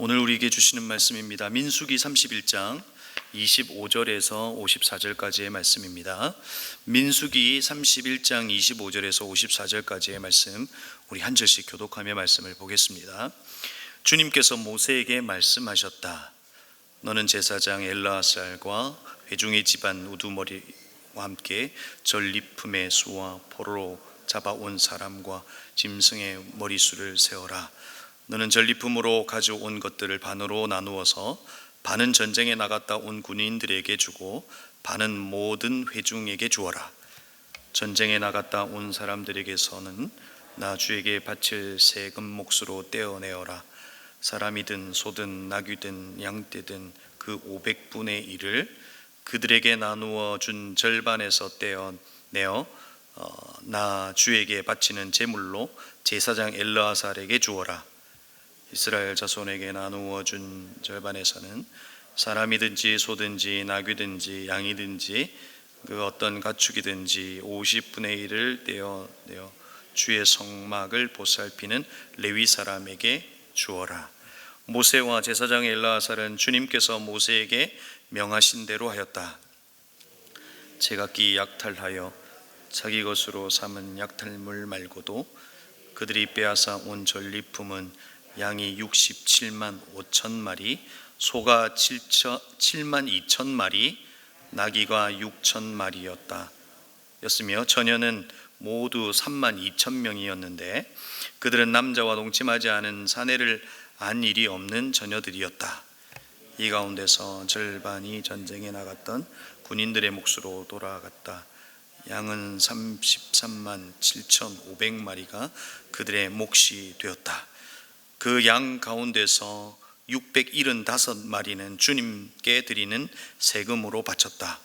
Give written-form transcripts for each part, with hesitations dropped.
오늘 우리에게 주시는 말씀입니다. 민수기 31장 25절에서 54절까지의 말씀입니다. 민수기 31장 25절에서 54절까지의 말씀, 우리 한 절씩 교독하며 말씀을 보겠습니다. 주님께서 모세에게 말씀하셨다. 너는 제사장 엘르아살과 회중의 집안 우두머리와 함께 전리품의 수와 포로로 잡아온 사람과 짐승의 머리수를 세어라. 너는 전리품으로 가져온 것들을 반으로 나누어서 반은 전쟁에 나갔다 온 군인들에게 주고 반은 모든 회중에게 주어라. 전쟁에 나갔다 온 사람들에게서는 나 주에게 바칠 세금 몫으로 떼어내어라. 사람이든 소든 나귀든 양떼든 그 500분의 1을 그들에게 나누어 준 절반에서 떼어내어 나 주에게 바치는 제물로 제사장 엘르아살에게 주어라. 이스라엘 자손에게 나누어 준 절반에서는 사람이든지 소든지 나귀든지 양이든지 그 어떤 가축이든지 50분의 1을 떼어내어 주의 성막을 보살피는 레위 사람에게 주어라. 모세와 제사장 엘르아살은 주님께서 모세에게 명하신 대로 하였다. 제각기 약탈하여 자기 것으로 삼은 약탈물 말고도 그들이 빼앗아 온 전리품은 양이 67만 5천 마리, 소가 7만 2천 마리, 나귀가 6천 마리였다. 였으며 처녀는 모두 3만 2천 명이었는데 그들은 남자와 동침하지 않은 사내를 안 일이 없는 처녀들이었다. 이 가운데서 절반이 전쟁에 나갔던 군인들의 몫으로 돌아갔다. 양은 33만 7,500마리가 그들의 몫이 되었다. 그 양 가운데서 675마리는 주님께 드리는 세금으로 바쳤다.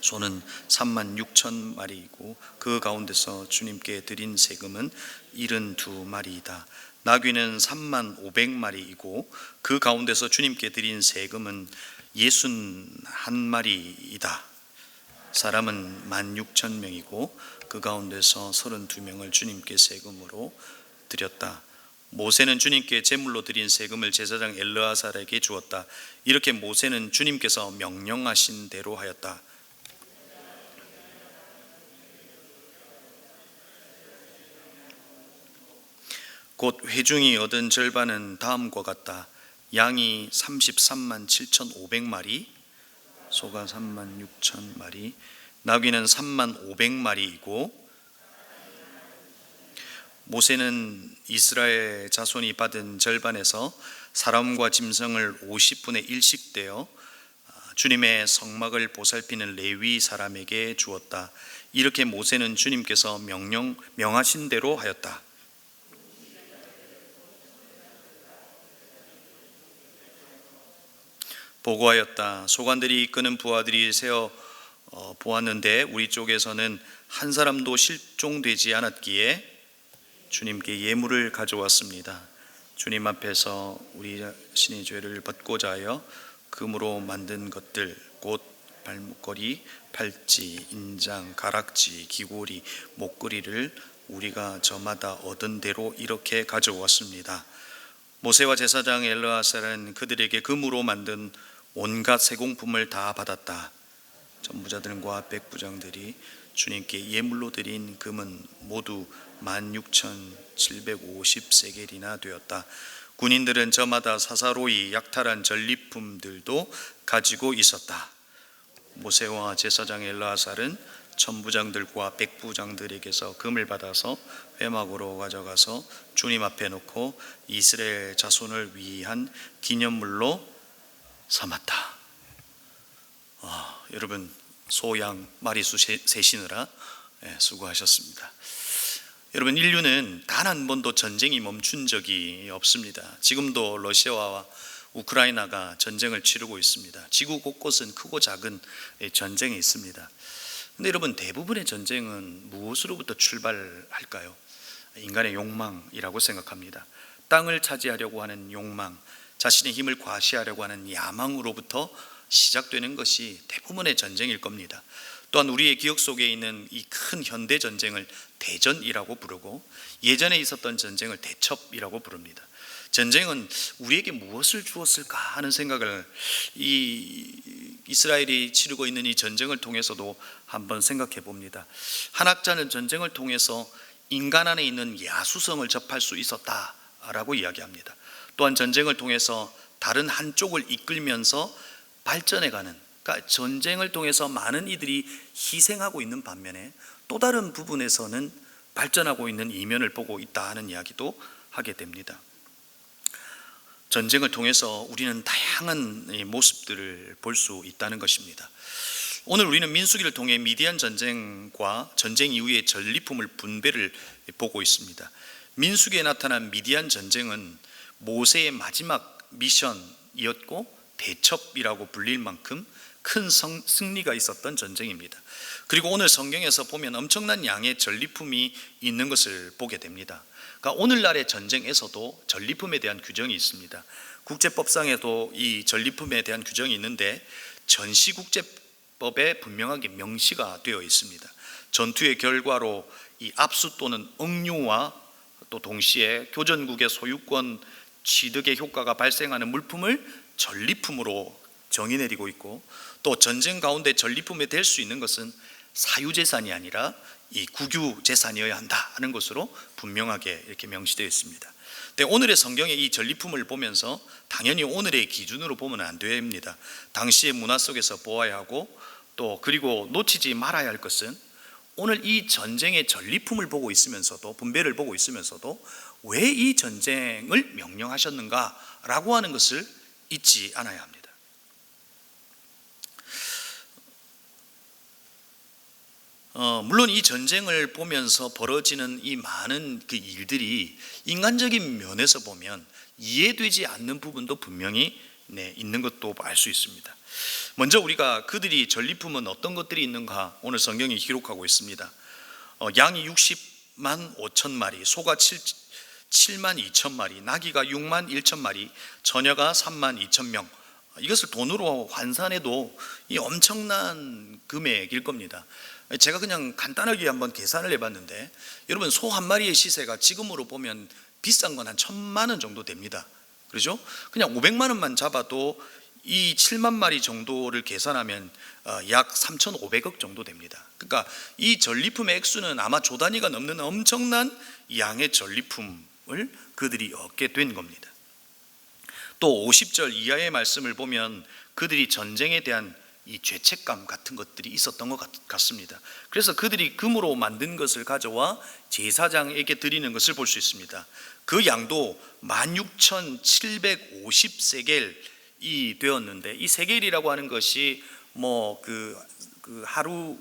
소는 3만 6천 마리이고 그 가운데서 주님께 드린 세금은 72마리이다. 나귀는 3만 500마리이고 그 가운데서 주님께 드린 세금은 61마리이다. 사람은 16,000명이고 그 가운데서 32명을 주님께 세금으로 드렸다. 모세는 주님께 제물로 드린 세금을 제사장 엘르아살에게 주었다. 이렇게 모세는 주님께서 명령하신 대로 하였다. 곧 회중이 얻은 절반은 다음과 같다. 양이 33만 7,500마리, 소가 3만 6천 마리, 나귀는 3만 500마리이고 모세는 이스라엘 자손이 받은 절반에서 사람과 짐승을 50분의 1씩 떼어 주님의 성막을 보살피는 레위 사람에게 주었다. 이렇게 모세는 주님께서 명하신 대로 하였다. 보고하였다. 소관들이 이끄는 부하들이 세어 보았는데 우리 쪽에서는 한 사람도 실종되지 않았기에 주님께 예물을 가져왔습니다. 주님 앞에서 우리 자신의 죄를 벗고자 하여 금으로 만든 것들, 곧 발목걸이, 팔찌, 인장, 가락지, 귀고리, 목걸이를 우리가 저마다 얻은 대로 이렇게 가져왔습니다. 모세와 제사장 엘르아살은 그들에게 금으로 만든 온갖 세공품을 다 받았다. 전부자들과 백부장들이 주님께 예물로 드린 금은 모두 16,750세겔이나 되었다. 군인들은 저마다 사사로이 약탈한 전리품들도 가지고 있었다. 모세와 제사장 엘르아살은 천부장들과 백부장들에게서 금을 받아서 회막으로 가져가서 주님 앞에 놓고 이스라엘 자손을 위한 기념물로 삼았다. 여러분, 소양 마리수 세시느라 수고하셨습니다. 여러분, 인류는 단 한 번도 전쟁이 멈춘 적이 없습니다. 지금도 러시아와 우크라이나가 전쟁을 치르고 있습니다. 지구 곳곳은 크고 작은 전쟁이 있습니다. 근데 여러분, 대부분의 전쟁은 무엇으로부터 출발할까요? 인간의 욕망이라고 생각합니다. 땅을 차지하려고 하는 욕망, 자신의 힘을 과시하려고 하는 야망으로부터 시작되는 것이 대부분의 전쟁일 겁니다. 또한 우리의 기억 속에 있는 이 큰 현대 전쟁을 대전이라고 부르고 예전에 있었던 전쟁을 대첩이라고 부릅니다. 전쟁은 우리에게 무엇을 주었을까 하는 생각을 이스라엘이 치르고 있는 이 전쟁을 통해서도 한번 생각해 봅니다. 한 학자는 전쟁을 통해서 인간 안에 있는 야수성을 접할 수 있었다라고 이야기합니다. 또한 전쟁을 통해서 다른 한쪽을 이끌면서 발전해가는, 그러니까 전쟁을 통해서 많은 이들이 희생하고 있는 반면에 또 다른 부분에서는 발전하고 있는 이면을 보고 있다 하는 이야기도 하게 됩니다. 전쟁을 통해서 우리는 다양한 모습들을 볼 수 있다는 것입니다. 오늘 우리는 민수기를 통해 미디안 전쟁과 전쟁 이후의 전리품을 분배를 보고 있습니다. 민수기에 나타난 미디안 전쟁은 모세의 마지막 미션이었고 대첩이라고 불릴 만큼 큰 승리가 있었던 전쟁입니다. 그리고 오늘 성경에서 보면 엄청난 양의 전리품이 있는 것을 보게 됩니다. 그러니까 오늘날의 전쟁에서도 전리품에 대한 규정이 있습니다. 국제법상에도 이 전리품에 대한 규정이 있는데 전시국제법에 분명하게 명시가 되어 있습니다. 전투의 결과로 이 압수 또는 억류와 또 동시에 교전국의 소유권 취득의 효과가 발생하는 물품을 전리품으로 정의 내리고 있고, 또 전쟁 가운데 전리품이 될 수 있는 것은 사유재산이 아니라 이 국유재산이어야 한다 하는 것으로 분명하게 이렇게 명시되어 있습니다. 근데 오늘의 성경의 이 전리품을 보면서 당연히 오늘의 기준으로 보면 안 됩니다. 당시의 문화 속에서 보아야 하고, 또 그리고 놓치지 말아야 할 것은 오늘 이 전쟁의 전리품을 보고 있으면서도, 분배를 보고 있으면서도 왜 이 전쟁을 명령하셨는가라고 하는 것을 잊지 않아야 합니다. 물론 이 전쟁을 보면서 벌어지는 이 많은 그 일들이 인간적인 면에서 보면 이해되지 않는 부분도 분명히 있는 것도 알 수 있습니다. 먼저 우리가 그들이 전리품은 어떤 것들이 있는가 오늘 성경이 기록하고 있습니다. 양이 60만 5천 마리, 소가 7만 2천 마리, 나귀가 6만 1천 마리, 처녀가 3만 2천 명. 이것을 돈으로 환산해도 이 엄청난 금액일 겁니다. 제가 그냥 간단하게 한번 계산을 해봤는데, 여러분 소 한 마리의 시세가 지금으로 보면 비싼 건 한 1,000만 원 정도 됩니다. 그렇죠? 그냥 500만 원만 잡아도 이 7만 마리 정도를 계산하면 약 3,500억 정도 됩니다. 그러니까 이 전리품의 액수는 아마 조 단위가 넘는 엄청난 양의 전리품을 그들이 얻게 된 겁니다. 또 50절 이하의 말씀을 보면 그들이 전쟁에 대한 이 죄책감 같은 것들이 있었던 것 같습니다. 그래서 그들이 금으로 만든 것을 가져와 제사장에게 드리는 것을 볼 수 있습니다. 그 양도 16,750세겔이 되었는데, 이 세겔이라고 하는 것이 하루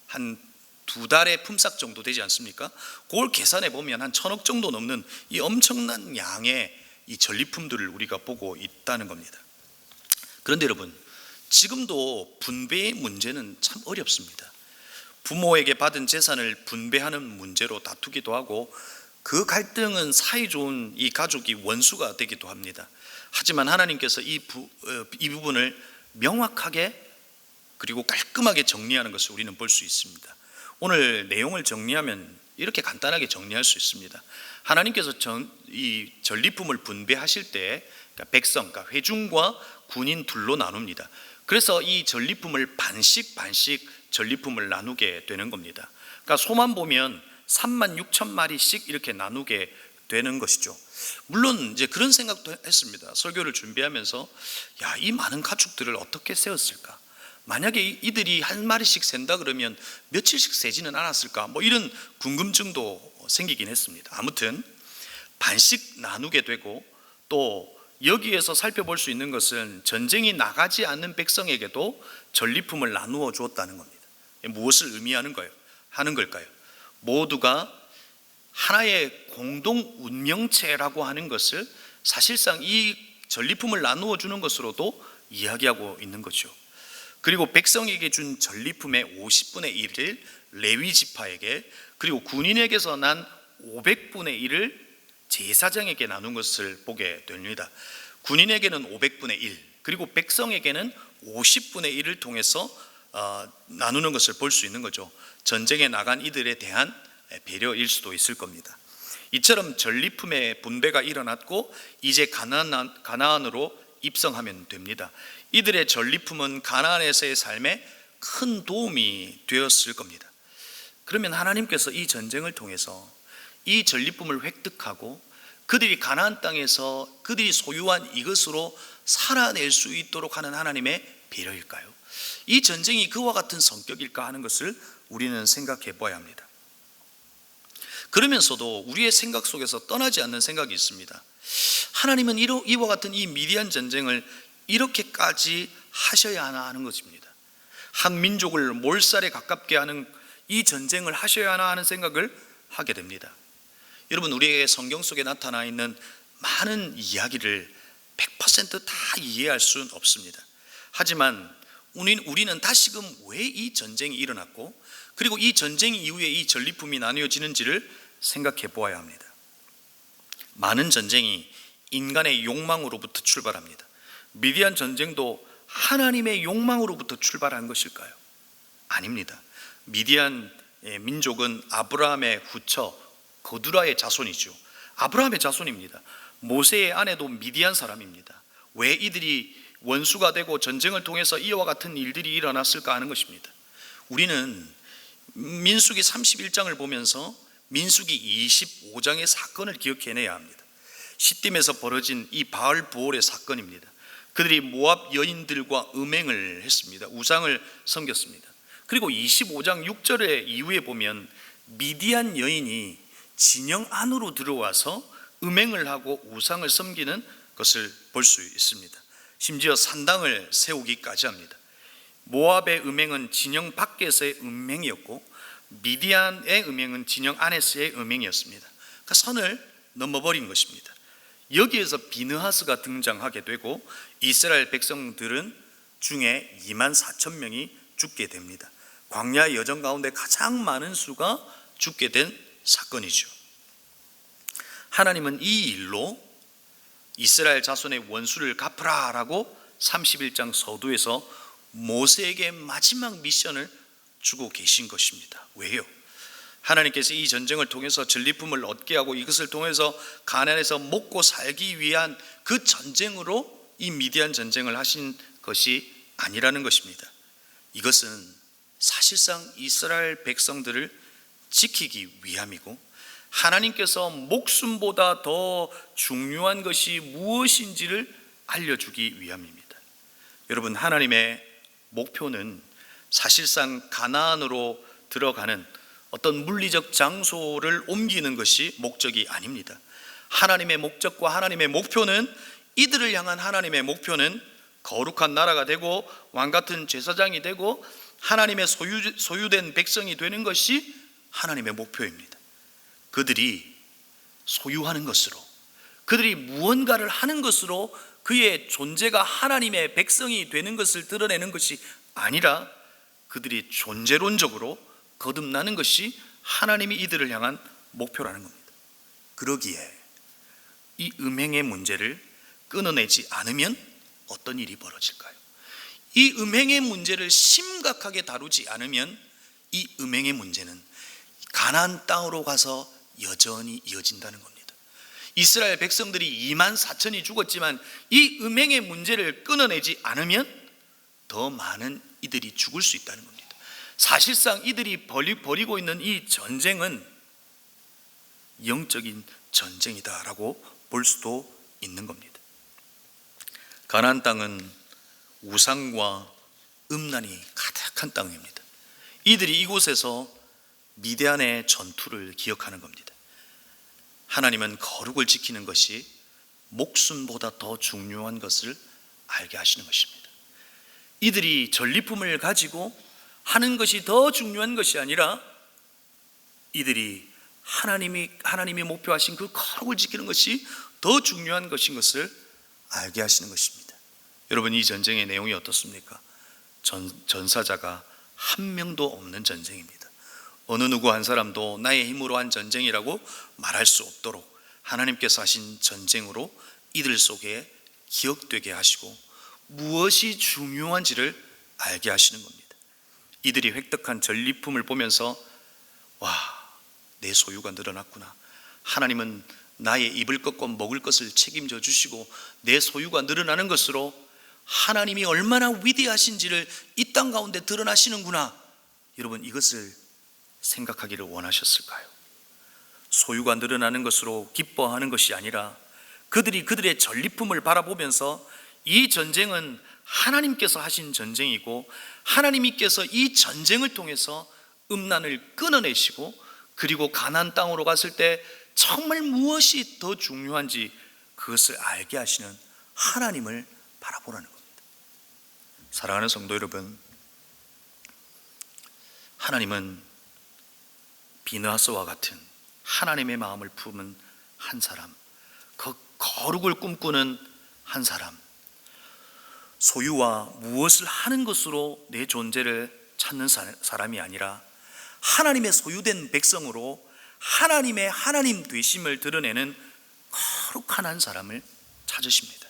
한 2달의 품삯 정도 되지 않습니까? 그걸 계산해 보면 한 1,000억 정도 넘는 이 엄청난 양의 이 전리품들을 우리가 보고 있다는 겁니다. 그런데 여러분, 지금도 분배의 문제는 참 어렵습니다. 부모에게 받은 재산을 분배하는 문제로 다투기도 하고, 그 갈등은 사이좋은 이 가족이 원수가 되기도 합니다. 하지만 하나님께서 이 부분을 명확하게 그리고 깔끔하게 정리하는 것을 우리는 볼 수 있습니다. 오늘 내용을 정리하면 이렇게 간단하게 정리할 수 있습니다. 하나님께서 이 전리품을 분배하실 때 백성, 그러니까 회중과 군인 둘로 나눕니다. 그래서 이 전리품을 반씩 전리품을 나누게 되는 겁니다. 그러니까 소만 보면 3만 6천 마리씩 이렇게 나누게 되는 것이죠. 물론 이제 그런 생각도 했습니다. 설교를 준비하면서 이 많은 가축들을 어떻게 세웠을까? 만약에 이들이 한 마리씩 센다 그러면 며칠씩 세지는 않았을까? 이런 궁금증도 생기긴 했습니다. 아무튼 반씩 나누게 되고, 또 여기에서 살펴볼 수 있는 것은 전쟁이 나가지 않는 백성에게도 전리품을 나누어 주었다는 겁니다. 무엇을 의미하는 걸까요? 모두가 하나의 공동 운명체라고 하는 것을 사실상 이 전리품을 나누어 주는 것으로도 이야기하고 있는 거죠. 그리고 백성에게 준 전리품의 50분의 1을 레위 지파에게, 그리고 군인에게서 난 500분의 1을 제사장에게 나눈 것을 보게 됩니다. 군인에게는 500분의 1, 그리고 백성에게는 50분의 1을 통해서 나누는 것을 볼 수 있는 거죠. 전쟁에 나간 이들에 대한 배려일 수도 있을 겁니다. 이처럼 전리품의 분배가 일어났고 이제 가나안으로 입성하면 됩니다. 이들의 전리품은 가나안에서의 삶에 큰 도움이 되었을 겁니다. 그러면 하나님께서 이 전쟁을 통해서 이 전리품을 획득하고 그들이 가나안 땅에서 그들이 소유한 이것으로 살아낼 수 있도록 하는 하나님의 배려일까요? 이 전쟁이 그와 같은 성격일까 하는 것을 우리는 생각해 봐야 합니다. 그러면서도 우리의 생각 속에서 떠나지 않는 생각이 있습니다. 하나님은 이와 같은 이 미디안 전쟁을 이렇게까지 하셔야 하나 하는 것입니다. 한 민족을 몰살에 가깝게 하는 이 전쟁을 하셔야 하나 하는 생각을 하게 됩니다. 여러분, 우리의 성경 속에 나타나 있는 많은 이야기를 100% 다 이해할 수는 없습니다. 하지만 우리는 다시금 왜 이 전쟁이 일어났고 그리고 이 전쟁 이후에 이 전리품이 나뉘어지는지를 생각해 보아야 합니다. 많은 전쟁이 인간의 욕망으로부터 출발합니다. 미디안 전쟁도 하나님의 욕망으로부터 출발한 것일까요? 아닙니다. 미디안 민족은 아브라함의 후처 거두라의 자손이죠. 아브라함의 자손입니다. 모세의 아내도 미디안 사람입니다. 왜 이들이 원수가 되고 전쟁을 통해서 이와 같은 일들이 일어났을까 하는 것입니다. 우리는 민수기 31장을 보면서 민수기 25장의 사건을 기억해내야 합니다. 시딤에서 벌어진 이 바알 부올의 사건입니다. 그들이 모압 여인들과 음행을 했습니다. 우상을 섬겼습니다. 그리고 25장 6절의 이후에 보면 미디안 여인이 진영 안으로 들어와서 음행을 하고 우상을 섬기는 것을 볼 수 있습니다. 심지어 산당을 세우기까지 합니다. 모압의 음행은 진영 밖에서의 음행이었고 미디안의 음행은 진영 안에서의 음행이었습니다. 그러니까 선을 넘어버린 것입니다. 여기에서 비느하스가 등장하게 되고 이스라엘 백성들은 중에 24,000명이 죽게 됩니다. 광야 여정 가운데 가장 많은 수가 죽게 된 사건이죠. 하나님은 이 일로 이스라엘 자손의 원수를 갚으라라고 31장 서두에서 모세에게 마지막 미션을 주고 계신 것입니다. 왜요? 하나님께서 이 전쟁을 통해서 전리품을 얻게 하고 이것을 통해서 가나안에서 먹고 살기 위한 그 전쟁으로 이 미디안 전쟁을 하신 것이 아니라는 것입니다. 이것은 사실상 이스라엘 백성들을 지키기 위함이고 하나님께서 목숨보다 더 중요한 것이 무엇인지를 알려주기 위함입니다. 여러분, 하나님의 목표는 사실상 가나안으로 들어가는 어떤 물리적 장소를 옮기는 것이 목적이 아닙니다. 하나님의 목적과 하나님의 목표는, 이들을 향한 하나님의 목표는 거룩한 나라가 되고 왕같은 제사장이 되고 하나님의 소유된 백성이 되는 것이 하나님의 목표입니다. 그들이 소유하는 것으로, 그들이 무언가를 하는 것으로 그의 존재가 하나님의 백성이 되는 것을 드러내는 것이 아니라 그들이 존재론적으로 거듭나는 것이 하나님이 이들을 향한 목표라는 겁니다. 그러기에 이 음행의 문제를 끊어내지 않으면 어떤 일이 벌어질까요? 이 음행의 문제를 심각하게 다루지 않으면 이 음행의 문제는 가나안 땅으로 가서 여전히 이어진다는 겁니다. 이스라엘 백성들이 24,000이 죽었지만 이 음행의 문제를 끊어내지 않으면 더 많은 이들이 죽을 수 있다는 겁니다. 사실상 이들이 벌이고 있는 이 전쟁은 영적인 전쟁이다라고 볼 수도 있는 겁니다. 가나안 땅은 우상과 음란이 가득한 땅입니다. 이들이 이곳에서 미디안의 전투를 기억하는 겁니다. 하나님은 거룩을 지키는 것이 목숨보다 더 중요한 것을 알게 하시는 것입니다. 이들이 전리품을 가지고 하는 것이 더 중요한 것이 아니라 이들이 하나님이 목표하신 그 거룩을 지키는 것이 더 중요한 것인 것을 알게 하시는 것입니다. 여러분, 이 전쟁의 내용이 어떻습니까? 전사자가 한 명도 없는 전쟁입니다. 어느 누구 한 사람도 나의 힘으로 한 전쟁이라고 말할 수 없도록 하나님께서 하신 전쟁으로 이들 속에 기억되게 하시고 무엇이 중요한지를 알게 하시는 겁니다. 이들이 획득한 전리품을 보면서 와, 내 소유가 늘어났구나, 하나님은 나의 입을 것과 먹을 것을 책임져 주시고 내 소유가 늘어나는 것으로 하나님이 얼마나 위대하신지를 이 땅 가운데 드러나시는구나. 여러분, 이것을 생각하기를 원하셨을까요? 소유가 늘어나는 것으로 기뻐하는 것이 아니라 그들이 그들의 전리품을 바라보면서 이 전쟁은 하나님께서 하신 전쟁이고 하나님께서 이 전쟁을 통해서 음란을 끊어내시고 그리고 가나안 땅으로 갔을 때 정말 무엇이 더 중요한지 그것을 알게 하시는 하나님을 바라보라는 겁니다. 사랑하는 성도 여러분, 하나님은 비느하스와 같은 하나님의 마음을 품은 한 사람, 그 거룩을 꿈꾸는 한 사람, 소유와 무엇을 하는 것으로 내 존재를 찾는 사람이 아니라 하나님의 소유된 백성으로 하나님의 하나님 되심을 드러내는 거룩한 한 사람을 찾으십니다.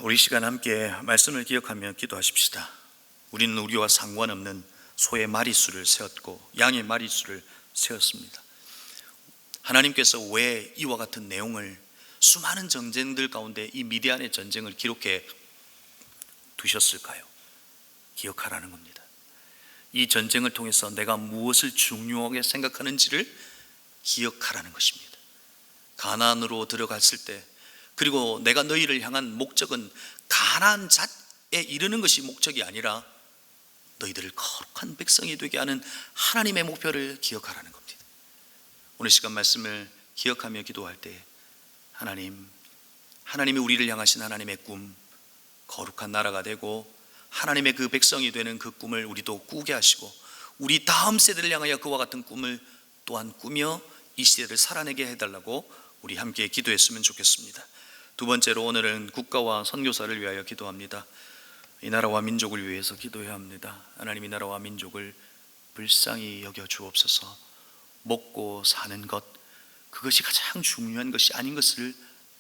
우리 시간 함께 말씀을 기억하며 기도하십시다. 우리는 우리와 상관없는 소의 마리수를 세웠고 양의 마리수를 세웠습니다. 하나님께서 왜 이와 같은 내용을 수많은 전쟁들 가운데 이 미디안의 전쟁을 기록해 두셨을까요? 기억하라는 겁니다. 이 전쟁을 통해서 내가 무엇을 중요하게 생각하는지를 기억하라는 것입니다. 가나안으로 들어갔을 때, 그리고 내가 너희를 향한 목적은 가나안 잣에 이르는 것이 목적이 아니라 너희들을 거룩한 백성이 되게 하는 하나님의 목표를 기억하라는 겁니다. 오늘 시간 말씀을 기억하며 기도할 때 하나님이 우리를 향하신 하나님의 꿈, 거룩한 나라가 되고 하나님의 그 백성이 되는 그 꿈을 우리도 꾸게 하시고 우리 다음 세대를 향하여 그와 같은 꿈을 또한 꾸며 이 시대를 살아내게 해달라고 우리 함께 기도했으면 좋겠습니다. 두 번째로 오늘은 국가와 선교사를 위하여 기도합니다. 이 나라와 민족을 위해서 기도해야 합니다. 하나님, 이 나라와 민족을 불쌍히 여겨 주옵소서. 먹고 사는 것, 그것이 가장 중요한 것이 아닌 것을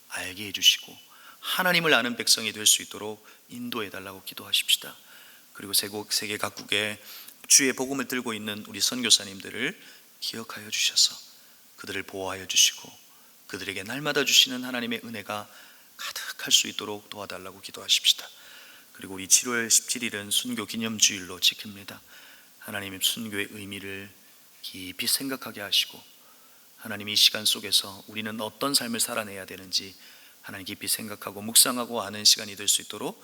알게 해주시고 하나님을 아는 백성이 될 수 있도록 인도해 달라고 기도하십시다. 그리고 세계 각국에 주의 복음을 들고 있는 우리 선교사님들을 기억하여 주셔서 그들을 보호하여 주시고 그들에게 날마다 주시는 하나님의 은혜가 가득할 수 있도록 도와달라고 기도하십시다. 그리고 우리 7월 17일은 순교 기념주일로 지킵니다. 하나님의 순교의 의미를 깊이 생각하게 하시고 하나님, 이 시간 속에서 우리는 어떤 삶을 살아내야 되는지 하나님 깊이 생각하고 묵상하고 아는 시간이 될 수 있도록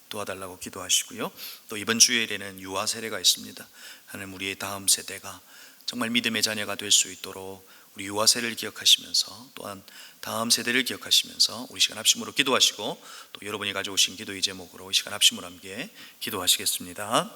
도와달라고 기도하시고요. 또 이번 주일에는 유아 세례가 있습니다. 하나님, 우리의 다음 세대가 정말 믿음의 자녀가 될 수 있도록 우리 유아 세례를 기억하시면서 또한 다음 세대를 기억하시면서 우리 시간 합심으로 기도하시고 또 여러분이 가져오신 기도의 제목으로 이 시간 합심으로 함께 기도하시겠습니다.